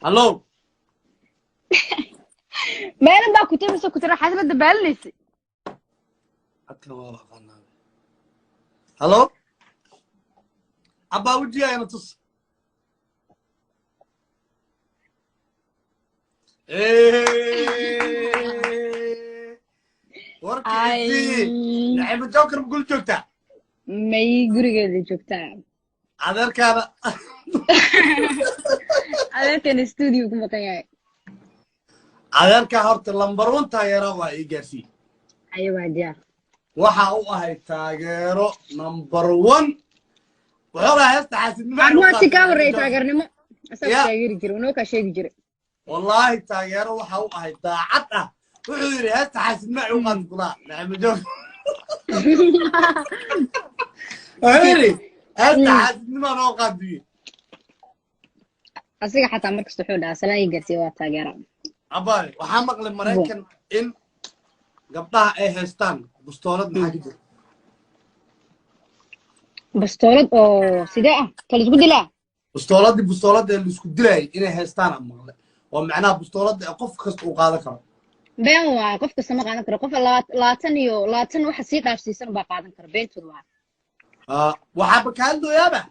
الو مالن baa ku timirsa ku tira xasbada baalinaysa حتى ما قلنا الو ابا وجهي انا تص وركي نعم الجوكر بقول جوكتا may gurigeeda joogtaa هذا كان adeerkan studio ku maqan yahay هذا هورت لمبر 1 تايرا waa ii gaarsiin ayo waa diyaar waxa uu ahay taageero number 1 wuxuu ahaa heesta xaasidnimo waa si ka horeey taageernimo asaga taageeri jiray inoo ka sheegi jiray wallahi taageero waxa uu ahay daacad ah wuxuu yiri heesta xaasidnimo ay u qaad kula nacam joog ayri heesta xaasidnimo noo qaadiyo asiga xataa markasta wuxuu dhahaa salaay gaarsiin waa taageero abay waxa maqlay Mareykan in gabdhaha ay haystaan bustoolad maxaa jira bustoolad oo sidee ah kala isku dilaa bustoolada la isku dilay inay haystaan ama maqlay oo macnaha bustoolada qof kasta uu qaadan karo been waa qof kasta ma qaadan karo qof 20 waxa sii dhaafsiisan baa qaadan kara beentood waa waxa bakaan dooyaba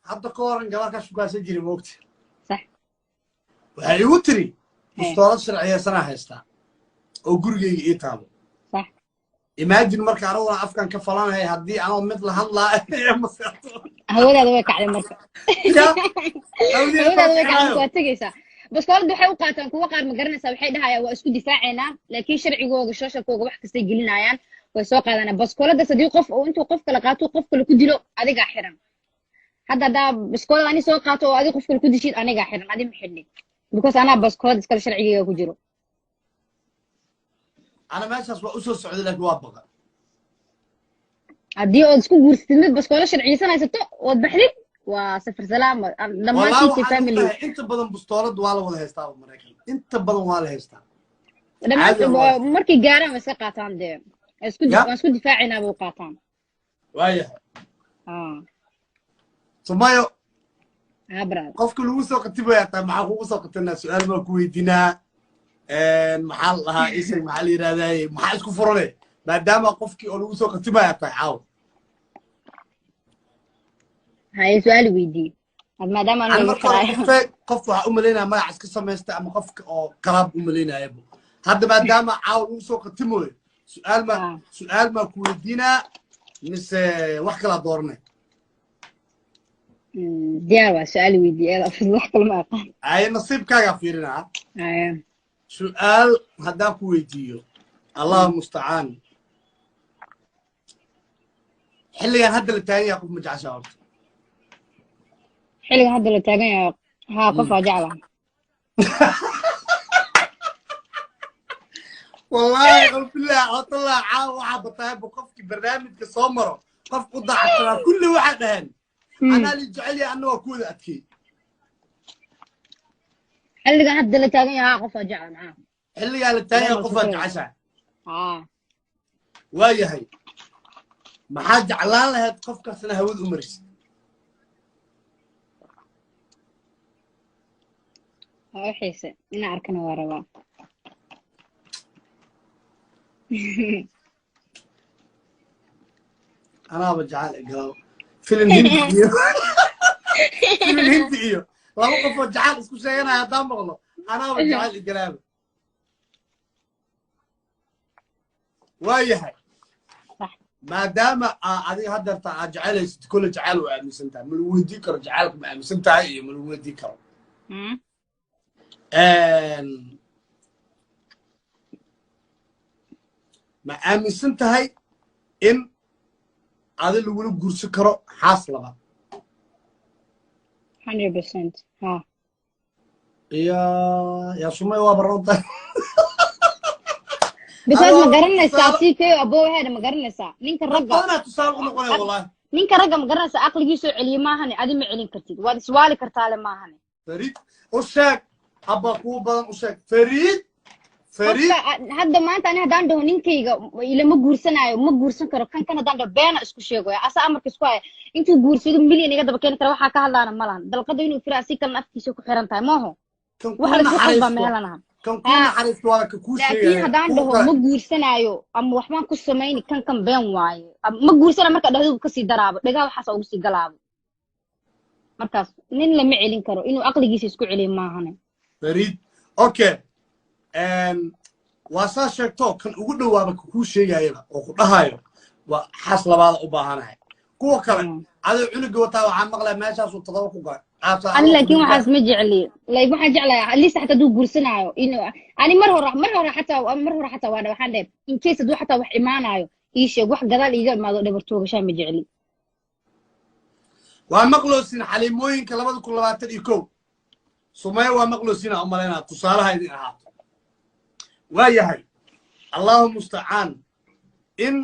hadda ka horan gabar ka shaqaysan jiray moogta صح waxay igu tiri bustoolad sharciyeysan haystaa oo gurigeyga ii taabo صح imagine marka anigu afkan ka falanahay hadii aan mid la hadlaa ma seexto hawadaada way kacday marka hawadaada way kacday waa tagaysaa bustoolad waxay u qaataan kuwa qaar ma garanaysaa waxay dhahayaan waa isku difaaceynaa laakiin sharcigooda shashakooga wax kasta gelinayaan way soo qaadana bustoolada sadii qof oo intuu qof kala qaato qof kale ku dilo adiga xiran hadda da bustoolada ani soo qaato oo adiga qof kale ku dishid aniga xiran adiga ma xidhnid because ana bustoolada iska sharcigiga ku jiro أنا ما أشوف أسوأ السعودية لك وابقة. هدي أسكو قرصتين بس كولا شرعي سنة ستة وضحلي وصفر سلام لما تيجي فاميلي. أنت بدن بستورد ولا هيستاو مريكان. أنت بدن ولا هيستاو. لما مركي جارة مسك قاطان ده. أسكو دفاعنا أبو قاطان. وايه. سمايو. براد. قف كل وسوق تبغى يعطي معه وسوق الناس سؤال ما كويدنا. محل لها اسم محل يراday maxaa isku furane maadaama qofkii oo lagu soo qatibaya taxaw hay su'aal weydii maadaama aan qof waxa u maleynaa magac iska sameeysta ama qofka oo kalaab u maleynaayo hadda maadaama caaw lagu soo qatimoy su'aal ma ku weydiina mise wax kala doornay diyaar waa su'aal weydii wax kala ma aqaan ay nasiibkaaga fiirina سؤال هداك ويديو الله المستعان حلقة هذا اللي تاني يقف مجع شاورت حلقة هذا اللي تاني ها قفا جعلها والله قلت بالله اطلع عاو واحد طيب وقفك برنامج كصومره قف قضاء كل واحد هن انا اللي جعلي انه اكون اكيد حلقة هاد اللي تاني ها قفا جعل معاه حلقة اللي تاني قفا جعشة وايا هي ما حاج علان لها قفك سنة هود أمرس حيسة أنا أركنا ورا أنا بجعل إقراو فيلم هندي فيلم هندي لما قفوا جعل اسكو شيئنا هدام بغلو أنا بجعل إقراب وايهاي ما دام هذه هدرت جعل كل جعل وعمسنتها من وديك رجعلك مع مسنتها هي من وديك ما أمسنتها هي إن هذا اللي يقولوا قرص كرو حاصلة 100% ها يا سمي وابرونتا بس ما قرنيسا سيكي ابو هذا ما قرنيسا نينك الرقا انا تصاوب نقول والله نينك الرقا ما قرنيسا عقليسو علي ما هني ادي ما علين كرتيد واد سوالي كرتاله ما هني فريد وشاك ابا كو بدن وشاك فريد hadda maanta ani hadaan dhaho ninkayga ilama guursanayo ma guursan karo kan hadaan dhaho beena isku sheegayo asa amarka isku haya intuu guursado milyan iga daba keeni kara waxaa ka hadlaana malahan dalqada inuu fira si kalena afkiisa ku xiran tahay maaho kan ku waxa la isku qalba naxariisto meelana kan ku naxariisto waa ka kuu laakiin sheegaya haddaan kuwa dhaho kale ma guursanaayo ama waxbaan ku samayni kan been waaye ma guursana marka dhahdu kasii daraabo dhagaa waxaas ugu sii galaabo markaas nin lama celin karo inuu aqligiisa isku celiyo maahane فريد اوكي waa saa sheegto kan ugu dhawaaba kuu sheegayaba oo ku dhahayo waa xas labaad u baahanahay kuwa kale adoo cunuga wataa waxaan maqlay meeshaas uu todoba ku gaar ani laakiin waxaas ma jecli like waxaan jeclahay lisa xataa duu guursanaayo inuu ani mar hore xataa waa waxaan dheer in case duu xataa wax imaanayo ii sheeg wax gadaal iiga imaado dhabartoogashaa ma jecli waa maqloosin xaliimooyinka 2021 Sumaya waa maqloosina u maleynaa tusaalaha idin ahaato waa yahay Allahu musta'an in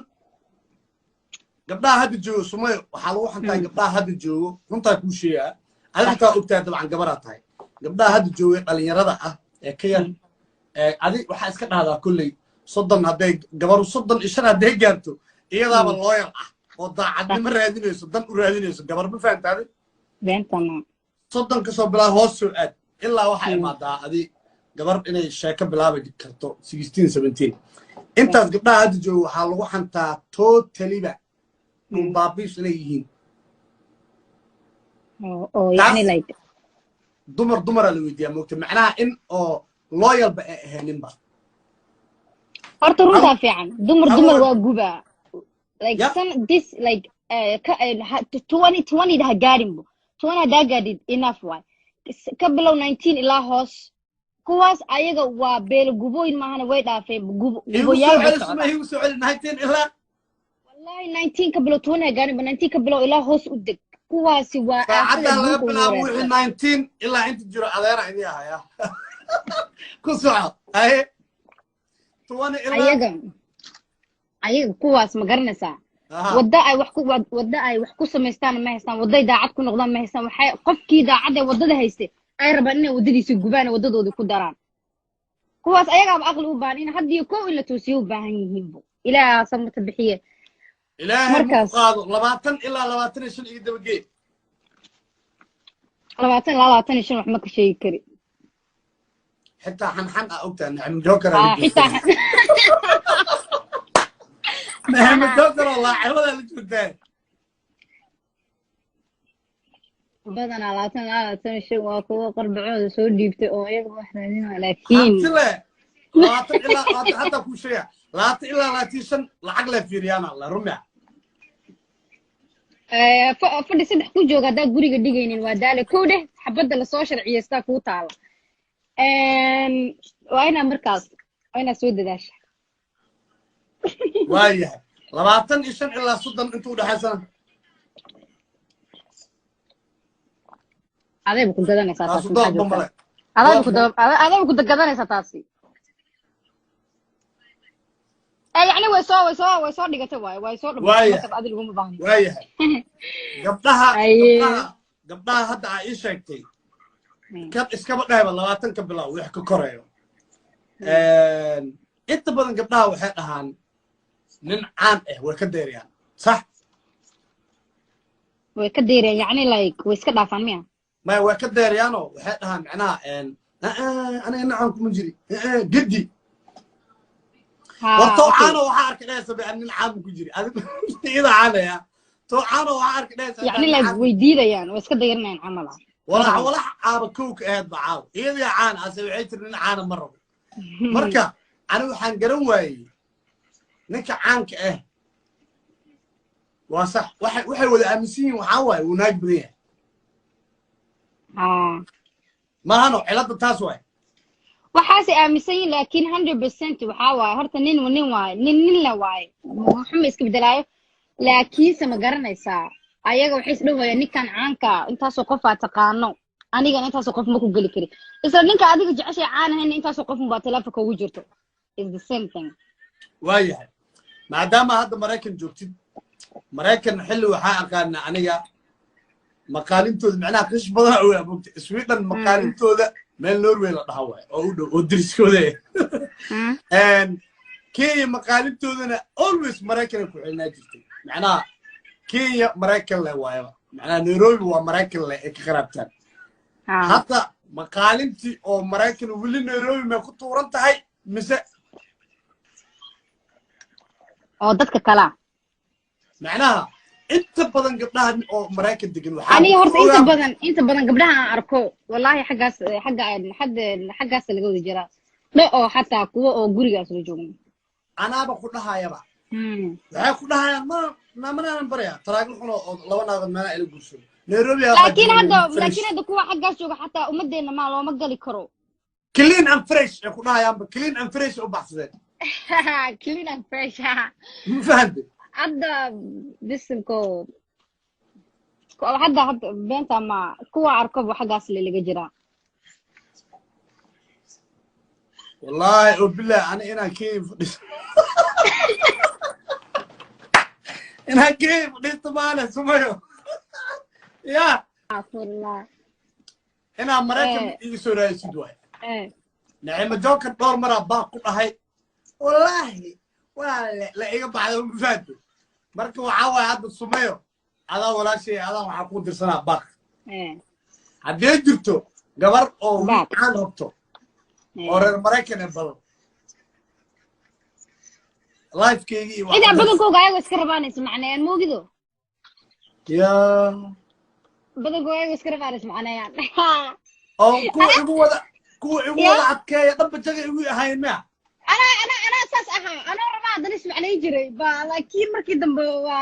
gabdhaha hadda joogo Sumaya waxa lagu xantaa gabdhaha hadda joogo runta ku sheeyaa adiga ogtaa dabcan gabar tahay gabdhaha hadda joogo dhalinyarada ah ee ka yar adi waxa iska dhahdaa kulay 30 haday gabar 35 haday gaarto iyadaaba looyal ah oo daacadnimo raadinayso dan u raadinayso gabar ma fahantaade beentana 30 ka soo bilaa hoos soo aad ilaa waxa imaadaa adi gabar inay sheeko bilaabi karto 16 17 intaas gabdhaha hadda joogo waxa lagu xantaa totally ba baabiis inay yihiin yani like dumar la weydiiyaa moogta macnaha in oo loyal ba ahaaninba horta runtaa fiican dumar waa guba like some this like 20 daha gaarinbo 20 hadaa gaadid enough waay ka bilow 19 ilaa hoos kuwaas ayaga waa beel gubooyin maahana way dhaafeen guboyaal igu soo celi 19 ilaa wallahi 19 ka bilow 20 gaarinbo 19 ka bilow ilaa hoos u deg kuwaasi waa saacada laga bilaabo wixii 19 ilaa inta jiro adeera idin ahaya ku soco ay 20 ilaa ayaga kuwaas ma garanaysaa wada ay wax ku samaystaan ma haystaan waday daacad ku noqdaan ma haystaan waxay qofkii daacad ee wadada haystay ay rabaan inay wadadiisa gubaan wadadooda ku daraan kuwaas ayaga aqli u baahan in hadii koow in la toosiyo u baahan yihiin ilaa samata bixiye ilaahay qaado 20 ilaa 25 iga dabagee 20 ilaa 25 wax ma ka sheegi kari xitaa xanxan ogtaa nacam joker xitaa nacam joker والله عوض اللي جبتها بدنا 25 waa kuwa qarbacooda soo dhiibtay oo iyaga waxraadina laakiin laatan ilaa hadda ku sheeya 20 ilaa 25 lacag la fiiriyana la rumya fadhi saddex ku jooga hadaa guriga dhigaynin waa daale kow dheh xabadda lasoo sharciyeystaa kuu taala waa inaa markaas waa inaa soo dadaasha waayahay 25 ilaa 30 intuu dhaxaysan adayba ku gadanaysaa taasi adayba ku gadanaysaa taasi يعني ويسو دغته واي سو دبته ادي لغuma baahan waayahay gabdhaha hadda ay sheegtay kad iskaba dhayba 20 ka bilow wax ka koreeyo inta badan gabdhaha waxay dhahaan nin caan way ka deeriyaan sax way ka deeriyaan yani like way iska dhaafaan miya ma way ka deeriyaan oo waxay dhahaan macnaha ana nacaan kuma jiri gidi وطوعانه وحارك ليس بأن العام كجري إذا عليها طوعانه وحارك ليس يعني لا ويديدا يعني واسكت ديرنا نعملها ولا عاب كوك إهد بعاو إذا عان أسوي عيتر من عان مرة مركا أنا وحان قرن واي نكا عانك وصح وحي ولا أمسين وحاوي وناج بليه ما هنو علاد التاسوي waxaas aaminsan laakiin 100% waxa waay horta nin la waay muxuu iska bedelayo laakiin sama garanaysaa ayaga waxay isdhawayaan ninkan caanka intaas oo qof aad taqaano aniga intaas oo qof ma ku gali kari isla ninka adiga jeceshay caan ahayn intaas oo qof ma telefoonka ugu jirto is the same thing waayahay maadaama hadda Mareykan joogtid Mareykan xilli waxa aqaana aniga maqaalintooda macnaha qish badan oo abogta Sweden maqaalintooda meel Norway la dhahawaay oo u dhow oo diriskooda Kenya maqaalintooda always Mareykan ku xilnaa jirtay macnaha Kenya Mareykan la waayo macnaha Nairobi waa Mareykan la ka qarabtaan hatta مقالنتي أو مراكن ولي نيروبي ما كنت ورنت هاي مسا أو دتك كلام معناها أنت بدن قبلها أو مراكن دقن أنا هرت أنت بدن قبلها أركو والله حقاس اللي جود جرا لا أو حتى كوا أو جورياس رجوم أنا بقول لها يا با بقول لها يا ما أنا بريا ترى يقولون لو أنا ما إلى قصور نيروبي لكن هذا كوا حقاس شو حتى أمدينا ما لو ما قال كرو كلين أم فريش يقول لها يا با كلين أم فريش أو بحث كلين أم فريش ما فهمت هذا بسمكو حتى بنت ما كوا أركب حقاس اللي جرا والله وبالله أنا كيف أنا كيف لست معنا سميو يا الله أنا مرات يسوي رئيس دواء نعم جوك الدور مرة باقو هاي والله ولا لا يقطع على المفاد مركو عاوي هذا السميو هذا ولا شيء هذا وحكون درسنا باق هدي جبتو قبر أو عن هبتو أورر مراكن البلد لايف كيجي إذا بدن كوجا يوس كربان اسمعنا مو كذا يا بدن كوجا يوس كربان اسمعنا يعني أو كو عبوة عبكية طب تجي هاي ما أنا أساس أنا ربان ده اسمعنا يجري لكن مركي دم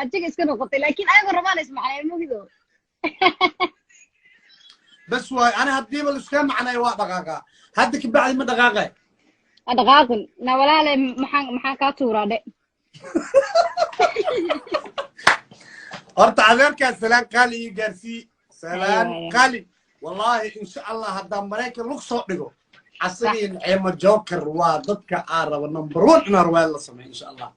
تجي اسكنه قطي لكن أنا ربان اسمعنا مو كذا بس واي أنا هدي بالسكان معنا يوا دقاقة هديك بعد ما دقاقة دقاقة نولا له محن كاتورة ده أرت عذرك سلام قالي جرسي سلام قالي والله إن شاء الله هذا مريكا لقصة دقو حسين عيم جوكر وضدك عارة ونمبر 1 إن أروي الله سمع إن شاء الله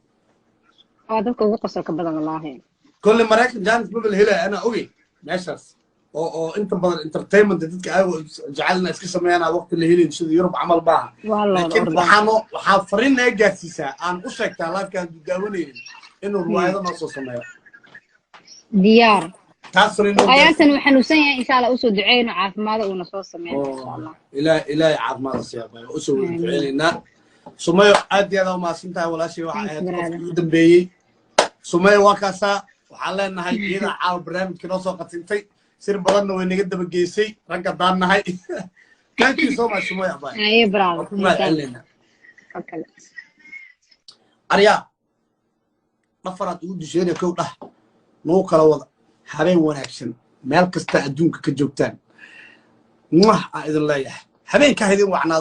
ضدك وقصة كبدا والله كل مريكا جانس ببل هلا أنا أوي ماشس أو أنت بدل انترتينمنت دتك جعلنا اسكي سمينا وقت اللي هي نشد يوروب عمل بها لكن وحافرين جاسيسا أنا أشكت لايف كان داوني إنه رواية نص سمية ديار كاسرين آياتنا وحنوسين إن شاء الله أسود دعينا عاف ماذا ونصوص سمية إن شاء الله إلى عاف ماذا سيابا أسود دعينا سمية أدي هذا ما سنتها ولا شيء واحد دبي سمية وكاسا وحالنا هاي إذا عاو برنامج كنوصو قتنتي سير بدلنا وين نقدر بجيسي رجع دارنا هاي thank you so much سمية باي أي برافو ما علينا أوكي أريا نفرت ود شيء كوده نو كلا وضع حبين وناكشن مال كستا أدونك كجوتان ما إذا الله حبين كهذي وعنا